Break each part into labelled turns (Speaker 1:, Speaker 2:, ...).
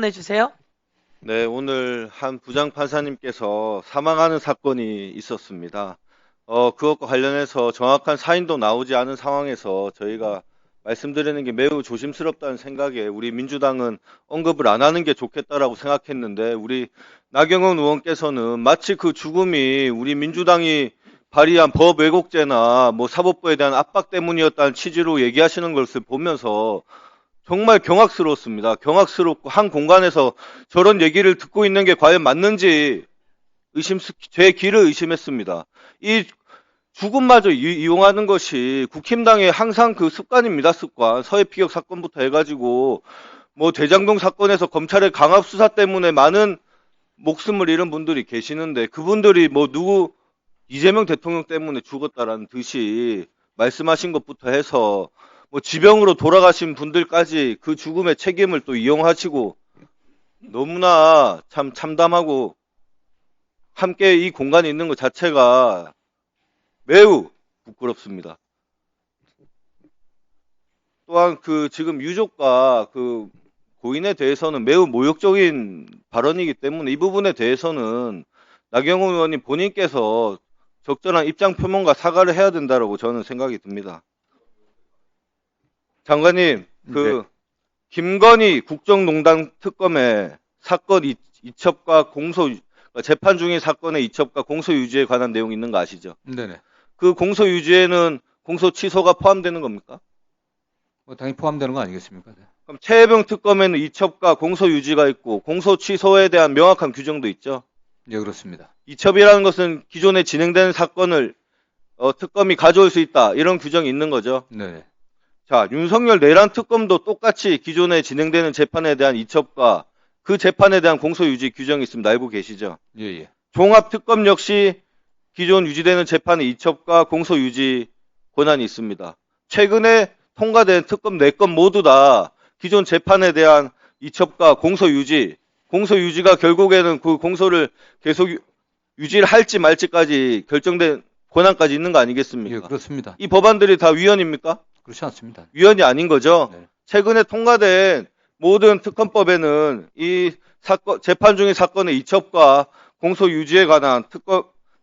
Speaker 1: 해주세요.
Speaker 2: 네, 오늘 한 부장판사님께서 사망하는 사건이 있었습니다. 그것과 관련해서 정확한 사인도 나오지 않은 상황에서 저희가 말씀드리는 게 매우 조심스럽다는 생각에 우리 민주당은 언급을 안 하는 게 좋겠다라고 생각했는데 우리 나경원 의원께서는 마치 그 죽음이 우리 민주당이 발의한 법 왜곡죄나 뭐 사법부에 대한 압박 때문이었다는 취지로 얘기하시는 것을 보면서 정말 경악스러웠습니다. 경악스럽고 한 공간에서 저런 얘기를 듣고 있는 게 과연 맞는지 제 귀를 의심했습니다. 이 죽음마저 이용하는 것이 국힘당의 항상 그 습관입니다. 습관. 서해피격 사건부터 해가지고 뭐 대장동 사건에서 검찰의 강압 수사 때문에 많은 목숨을 잃은 분들이 계시는데 그분들이 뭐 누구 이재명 대통령 때문에 죽었다라는 듯이 말씀하신 것부터 해서 뭐 지병으로 돌아가신 분들까지 그 죽음의 책임을 또 이용하시고 너무나 참 참담하고 함께 이 공간에 있는 것 자체가 매우 부끄럽습니다. 또한 그 지금 유족과 그 고인에 대해서는 매우 모욕적인 발언이기 때문에 이 부분에 대해서는 나경원 의원님 본인께서 적절한 입장 표명과 사과를 해야 된다고 저는 생각이 듭니다. 장관님,
Speaker 3: 네,
Speaker 2: 김건희 국정농단 특검의 사건 이첩과 재판 중인 사건의 이첩과 공소 유지에 관한 내용이 있는 거 아시죠?
Speaker 3: 네네.
Speaker 2: 그 공소 유지에는 공소 취소가 포함되는 겁니까?
Speaker 3: 뭐 당연히 포함되는 거 아니겠습니까? 네.
Speaker 2: 그럼 최혜병 특검에는 이첩과 공소 유지가 있고 공소 취소에 대한 명확한 규정도 있죠.
Speaker 3: 예, 그렇습니다.
Speaker 2: 이첩이라는 것은 기존에 진행된 사건을 특검이 가져올 수 있다 이런 규정이 있는 거죠.
Speaker 3: 네네.
Speaker 2: 자, 윤석열 내란 특검도 똑같이 기존에 진행되는 재판에 대한 이첩과 그 재판에 대한 공소유지 규정이 있습니다. 알고 계시죠?
Speaker 3: 예, 예.
Speaker 2: 종합특검 역시 기존 유지되는 재판의 이첩과 공소유지 권한이 있습니다. 최근에 통과된 특검 4건 모두 다 기존 재판에 대한 이첩과 공소유지가 결국에는 그 공소를 계속 유지를 할지 말지까지 결정된 권한까지 있는 거
Speaker 3: 예,
Speaker 2: 아니겠습니까?
Speaker 3: 그렇습니다.
Speaker 2: 이 법안들이 다 위헌입니까?
Speaker 3: 그렇지 않습니다.
Speaker 2: 위헌이 아닌 거죠.
Speaker 3: 네.
Speaker 2: 최근에 통과된 모든 특검법에는 이 사건, 재판 중인 사건의 이첩과 공소 유지에 관한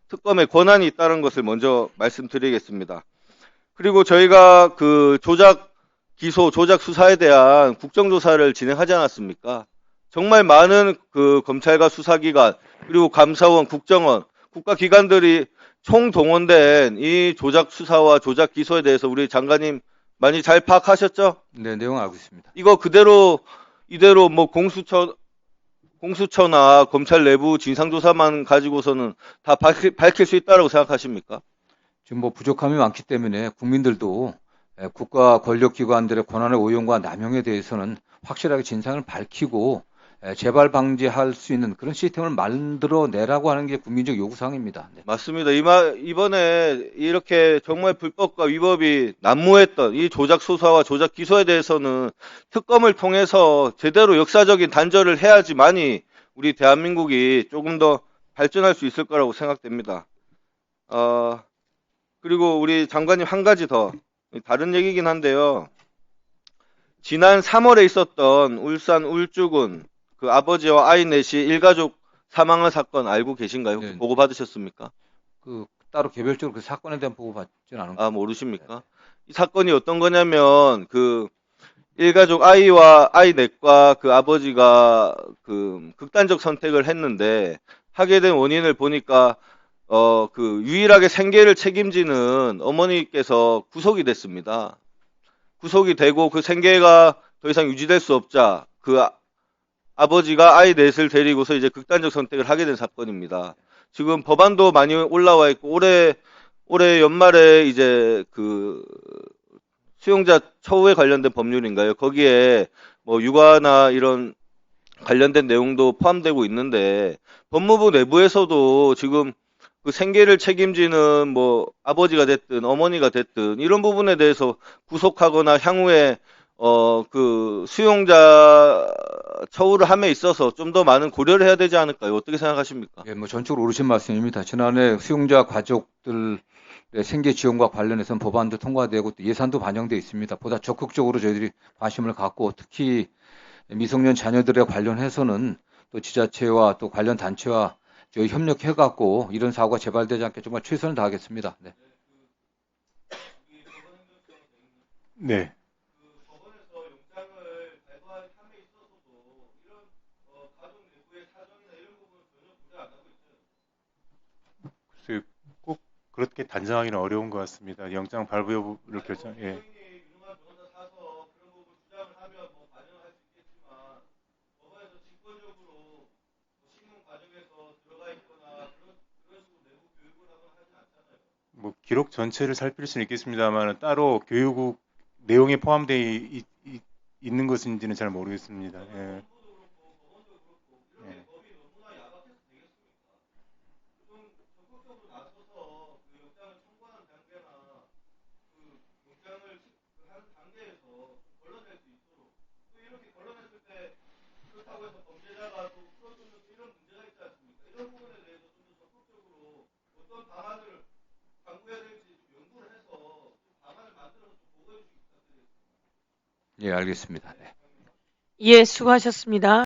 Speaker 2: 특검의 권한이 있다는 것을 먼저 말씀드리겠습니다. 그리고 저희가 그 조작 수사에 대한 국정조사를 진행하지 않았습니까? 정말 많은 그 검찰과 수사기관, 그리고 감사원, 국정원, 국가기관들이 총동원된 이 조작 수사와 조작 기소에 대해서 우리 장관님 많이 잘 파악하셨죠?
Speaker 3: 네, 내용 알고 있습니다.
Speaker 2: 이거 이대로 뭐 공수처나 검찰 내부 진상조사만 가지고서는 다 밝힐 수 있다고 생각하십니까?
Speaker 3: 지금 뭐 부족함이 많기 때문에 국민들도 국가 권력기관들의 권한의 오용과 남용에 대해서는 확실하게 진상을 밝히고 재발 방지할 수 있는 그런 시스템을 만들어 내라고 하는 게 국민적 요구사항입니다. 네.
Speaker 2: 맞습니다. 이번에 이렇게 정말 불법과 위법이 난무했던 이 조작 수사와 조작 기소에 대해서는 특검을 통해서 제대로 역사적인 단절을 해야지만이 우리 대한민국이 조금 더 발전할 수 있을 거라고 생각됩니다. 그리고 우리 장관님 한 가지 더 다른 얘기긴 한데요. 지난 3월에 있었던 울산 울주군 그 아버지와 아이 넷이 일가족 사망한 사건 알고 계신가요?
Speaker 3: 네.
Speaker 2: 보고 받으셨습니까?
Speaker 3: 그 따로 개별적으로 그 사건에 대한 보고 받지는 않은 것
Speaker 2: 모르십니까? 이 사건이 어떤 거냐면 그 일가족 아이와 아이 넷과 그 아버지가 그 극단적 선택을 했는데 하게 된 원인을 보니까 그 유일하게 생계를 책임지는 어머니께서 구속이 됐습니다. 구속이 되고 그 생계가 더 이상 유지될 수 없자 아버지가 아이 넷을 데리고서 이제 극단적 선택을 하게 된 사건입니다. 지금 법안도 많이 올라와 있고 올해 연말에 이제 그 수용자 처우에 관련된 법률인가요? 거기에 뭐 육아나 이런 관련된 내용도 포함되고 있는데 법무부 내부에서도 지금 그 생계를 책임지는 뭐 아버지가 됐든 어머니가 됐든 이런 부분에 대해서 구속하거나 향후에 그 수용자 처우를 함에 있어서 좀 더 많은 고려를 해야 되지 않을까요? 어떻게 생각하십니까?
Speaker 3: 예, 뭐 전적으로 옳으신 말씀입니다. 지난해 수용자 가족들 생계 지원과 관련해서는 법안도 통과되고 또 예산도 반영되어 있습니다. 보다 적극적으로 저희들이 관심을 갖고 특히 미성년 자녀들에 관련해서는 또 지자체와 또 관련 단체와 저희 협력해갖고 이런 사고가 재발되지 않게 정말 최선을 다하겠습니다. 네.
Speaker 1: 네.
Speaker 2: 법원에서 영장을 발부한 함에 있어서도 이런 가족 내부의 사정이나 이런 부분은 전혀 고려 안 하고 있죠.
Speaker 1: 글쎄요, 꼭 그렇게 단정하기는 어려운 것 같습니다. 영장 발부 여부를 결정. 예.
Speaker 2: 본인이 유능한 변호사 사서 그런 부분 주장을 하면 뭐 반영할 수 있겠지만 법원에서 직권적으로 신문 과정에서 들어가 있거나 그런 식으로 내부 교육을 하거나 하진 않잖아요.
Speaker 1: 뭐 기록 전체를 살필 수는 있겠습니다만 따로 교육국 내용에 포함되어 있는 것인지는 잘 모르겠습니다. 예. 예.
Speaker 2: 법이 너무나 야박해서 되겠습니까? 좀 적극적으로 나서서 그 영장을 청구하는 단계나 그 영장을 하는 단계에서 걸러낼 수 있도록 또 이렇게 걸러냈을 때 그렇다고 해서 범죄자가 또 풀어주는 이런 문제가 있지 않습니까? 이런 부분에 대해서 좀 더 적극적으로 어떤 방안을 강구해야 될지 좀 연구를 해서 좀 방안을 만들어서 좀 보고해 주시기 부탁드리겠습니다.
Speaker 3: 예, 알겠습니다. 네.
Speaker 4: 예, 수고하셨습니다.